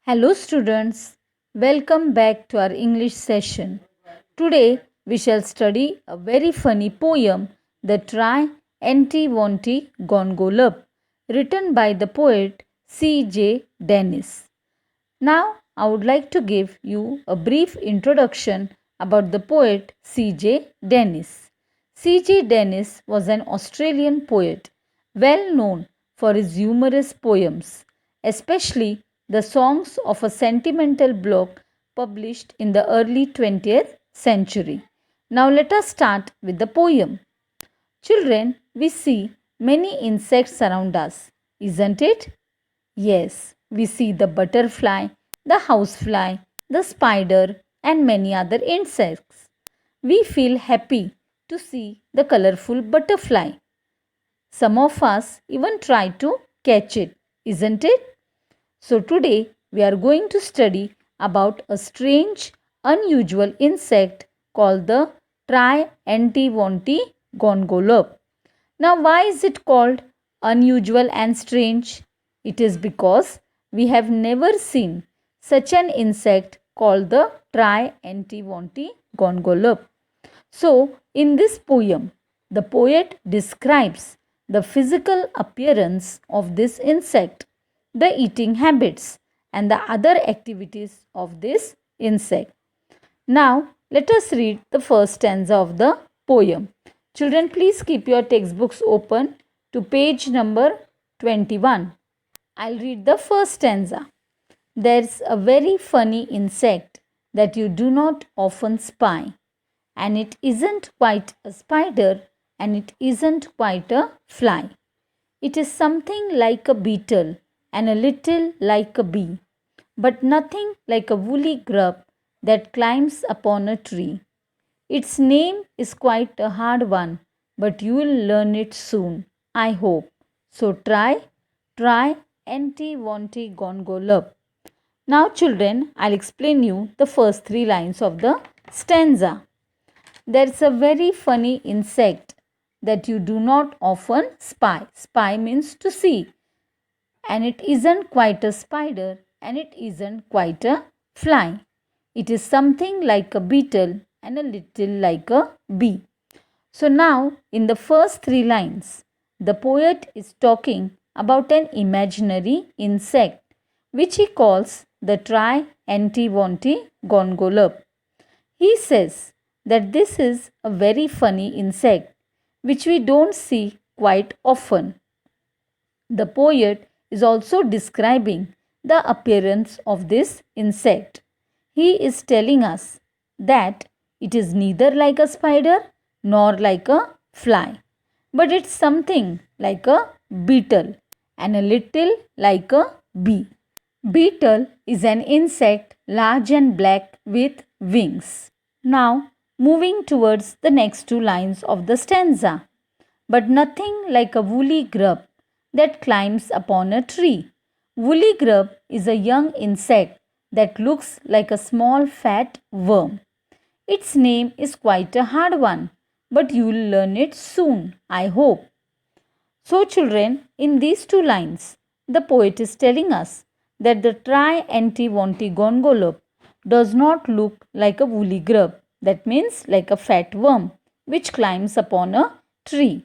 Hello students, welcome back to our English session. Today we shall study a very funny poem, The Try Enti Wonti Gongolop, written by the poet C.J. Dennis. Now I would like to give you a brief introduction about the poet C.J. Dennis. C.J. Dennis was an Australian poet, well known for his humorous poems, especially the songs of a sentimental block published in the early 20th century. Now let us start with the poem. Children, we see many insects around us, isn't it? Yes, we see the butterfly, the housefly, the spider, and many other insects. We feel happy to see the colorful butterfly. Some of us even try to catch it, isn't it? So, today we are going to study about a strange, unusual insect called the Triantivonti gongolop. Now, why is it called unusual and strange? It is because we have never seen such an insect called the Triantivonti gongolop. So, in this poem, the poet describes the physical appearance of this insect, the eating habits, and the other activities of this insect. Now, let us read the first stanza of the poem. Children, please keep your textbooks open to page number 21. I'll read the first stanza. There's a very funny insect that you do not often spy, and it isn't quite a spider and it isn't quite a fly. It is something like a beetle and a little like a bee, but nothing like a woolly grub that climbs upon a tree. Its name is quite a hard one, but you will learn it soon, I hope. So try, enti wanti gongolop. Now, children, I'll explain you the first three lines of the stanza. There's a very funny insect that you do not often spy. Spy means to see. And it isn't quite a spider and it isn't quite a fly. It is something like a beetle and a little like a bee. So now in the first three lines, the poet is talking about an imaginary insect which he calls the Triantivonti gongolop. He says that this is a very funny insect which we don't see quite often. The poet is also describing the appearance of this insect. He is telling us that it is neither like a spider nor like a fly, but it's something like a beetle and a little like a bee. Beetle is an insect large and black with wings. Now, moving towards the next two lines of the stanza. But nothing like a woolly grub that climbs upon a tree. Woolly grub is a young insect that looks like a small fat worm. Its name is quite a hard one, but you'll learn it soon, I hope. So, children, in these two lines, the poet is telling us that the Triantivonti gongolop does not look like a woolly grub, that means like a fat worm, which climbs upon a tree.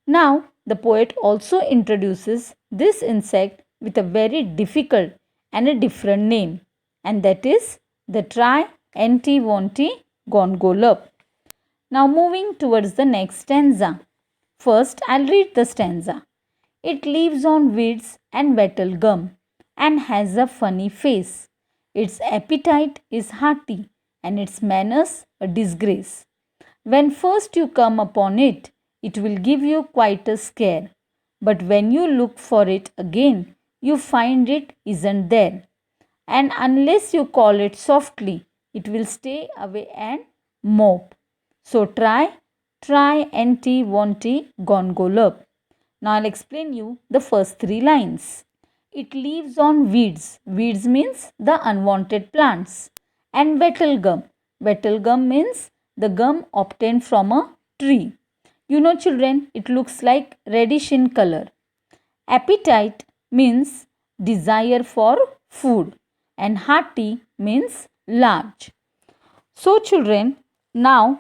Now, the poet also introduces this insect with a very difficult and a different name, and that is the Triantivonti gongolop. Now, moving towards the next stanza. First, I'll read the stanza. It lives on weeds and wattle gum and has a funny face. Its appetite is hearty and its manners a disgrace. When first you come upon it, it will give you quite a scare. But when you look for it again, you find it isn't there. And unless you call it softly, it will stay away and mope. So try, enti gongolop. Now I'll explain you the first three lines. It lives on weeds. Weeds means the unwanted plants. And wattle gum. Wattle gum means the gum obtained from a tree. You know, children, it looks like reddish in color. Appetite means desire for food. and hearty means large. So children, now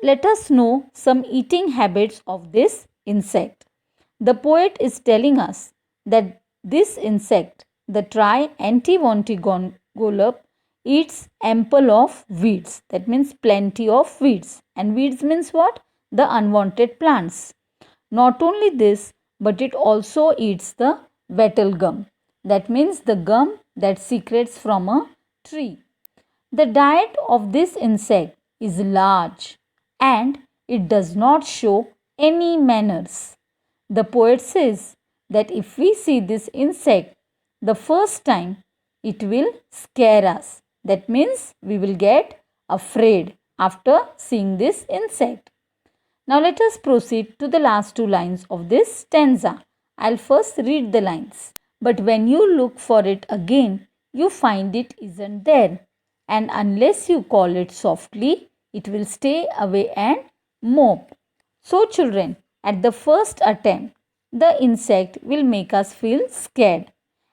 let us know some eating habits of this insect. The poet is telling us that this insect, the Triantivontigongolop, eats ample of weeds. That means plenty of weeds. And weeds means what? The unwanted plants. Not only this, but it also eats the wattle gum. That means the gum that secretes from a tree. The diet of this insect is large and it does not show any manners. The poet says that if we see this insect the first time, it will scare us. That means we will get afraid after seeing this insect. Now let us proceed to the last two lines of this stanza. I'll first read the lines. But when you look for it again, you find it isn't there. And unless you call it softly, it will stay away and mope. So children, at the first attempt, the insect will make us feel scared.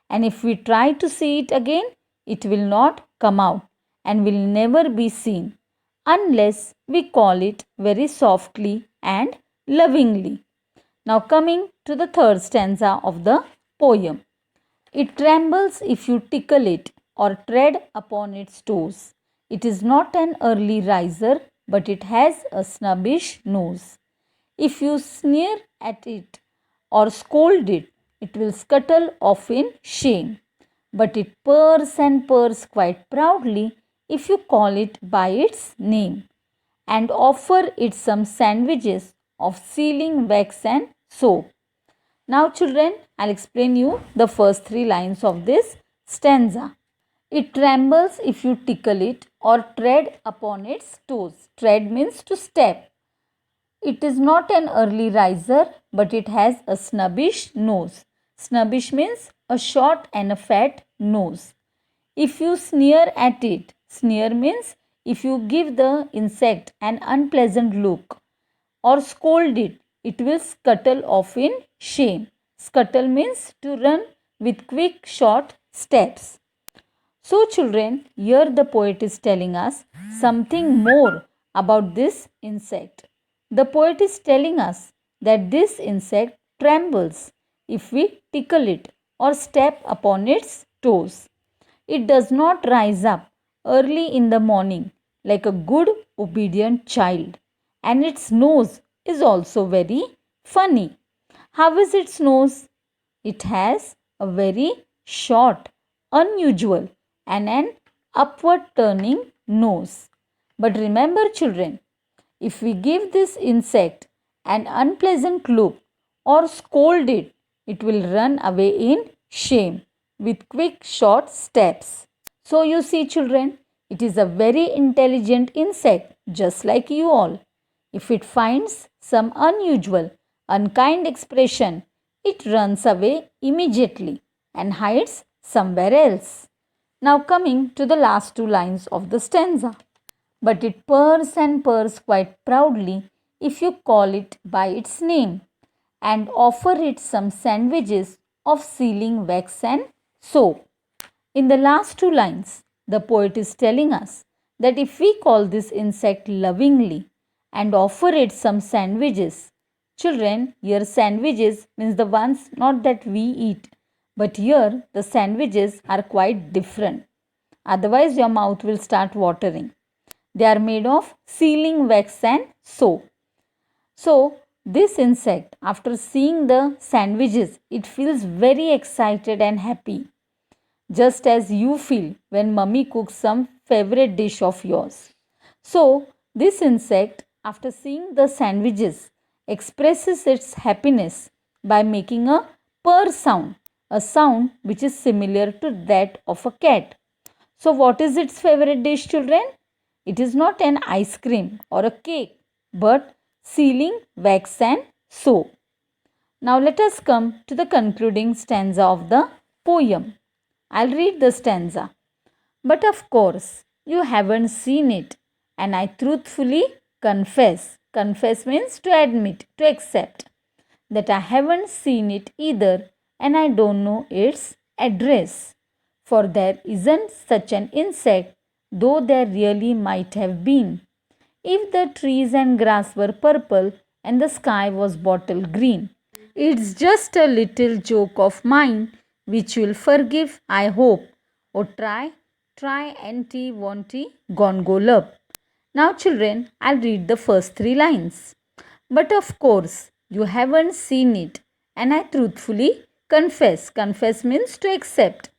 And if we try to see it again, it will not come out and will never be seen unless we call it very softly and lovingly. Now coming to the third stanza of the poem. It trembles if you tickle it or tread upon its toes. It is not an early riser, but it has a snubbish nose. If you sneer at it or scold it, it will scuttle off in shame. But it purrs and purrs quite proudly if you call it by its name and offer it some sandwiches of sealing wax and soap. Now children, I'll explain you the first three lines of this stanza. It trembles if you tickle it or tread upon its toes. Tread means to step. It is not an early riser, but it has a snubbish nose. Snubbish means a short and a fat nose. If you sneer at it, sneer means if you give the insect an unpleasant look or scold it, it will scuttle off in shame. Scuttle means to run with quick, short steps. So, children, here the poet is telling us something more about this insect. The poet is telling us that this insect trembles if we tickle it or step upon its toes. It does not rise up early in the morning like a good, obedient child, and its nose is also very funny. How is its nose? It has a very short, unusual, and an upward turning nose. But remember, children, if we give this insect an unpleasant look or scold it, it will run away in shame with quick, short steps. So, you see, children, it is a very intelligent insect, just like you all. If it finds some unusual, unkind expression, it runs away immediately and hides somewhere else. Now, coming to the last two lines of the stanza. But it purrs and purrs quite proudly if you call it by its name and offer it some sandwiches of sealing wax and soap. In the last two lines, the poet is telling us that if we call this insect lovingly and offer it some sandwiches, children, here sandwiches means the ones not that we eat, but here the sandwiches are quite different. Otherwise, your mouth will start watering. They are made of sealing wax and soap. So, this insect, after seeing the sandwiches, it feels very excited and happy. Just as you feel when mummy cooks some favorite dish of yours. So, this insect, after seeing the sandwiches, expresses its happiness by making a purr sound, a sound which is similar to that of a cat. So, what is its favorite dish, children? It is not an ice cream or a cake, but sealing wax and soap. Now let us come to the concluding stanza of the poem. I'll read the stanza. But of course, you haven't seen it, and I truthfully confess. Confess means to admit, to accept, that I haven't seen it either, and I don't know its address. for there isn't such an insect, though there really might have been. If the trees and grass were purple and the sky was bottle green. It's just a little joke of mine, which you'll forgive, I hope. Oh, try, anti, wanty, gone go love. Now, children, I'll read the first three lines. But of course, you haven't seen it, and I truthfully confess. Confess means to accept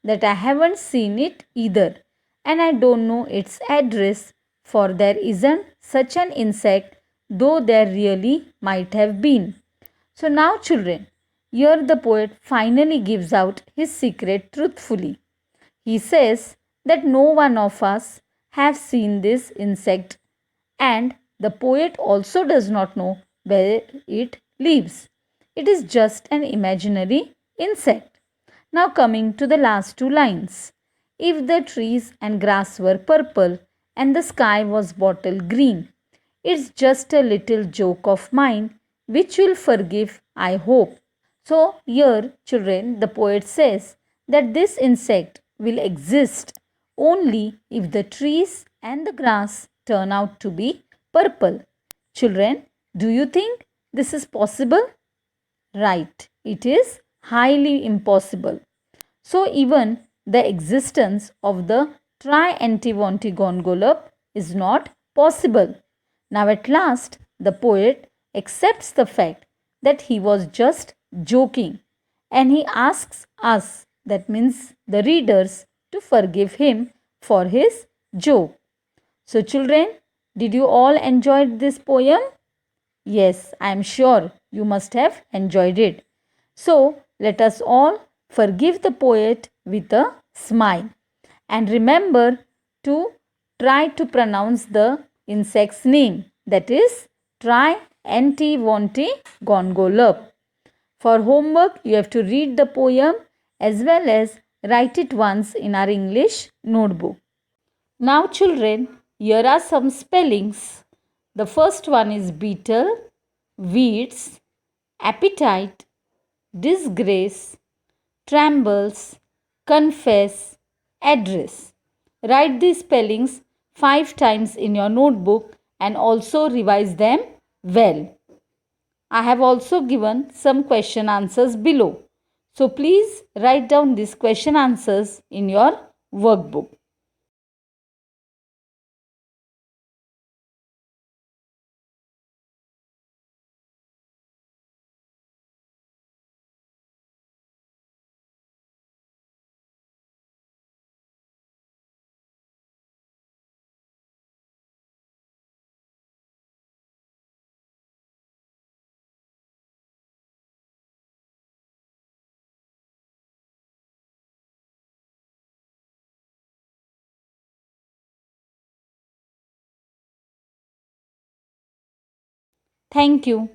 that I haven't seen it either, and I don't know its address, for there isn't such an insect, though there really might have been. So now, children, here the poet finally gives out his secret truthfully. He says that no one of us have seen this insect, and the poet also does not know where it lives. It is just an imaginary insect. Now, coming to the last two lines. If the trees and grass were purple and the sky was bottle green, it's just a little joke of mine, which you'll forgive, I hope. So, here, children, the poet says that this insect will exist only if the trees and the grass turn out to be purple. Children, do you think this is possible? Right, it is highly impossible. So, even the existence of the Triantivontigongolop is not possible. Now, at last, the poet accepts the fact that he was just joking, and he asks us, that means the readers, to forgive him for his joke. So, children, did you all enjoy this poem? Yes, I am sure you must have enjoyed it. So, let us all forgive the poet with a smile. And remember to try to pronounce the insect's name, that is Triantivontigongolop. For homework, you have to read the poem as well as write it once in our English notebook. Now, children, here are some spellings. The first one is beetle, weeds, appetite, disgrace, trembles, confess, address. Write these spellings 5 times in your notebook and also revise them well. I have also given some question answers below. So please write down these question answers in your workbook. Thank you.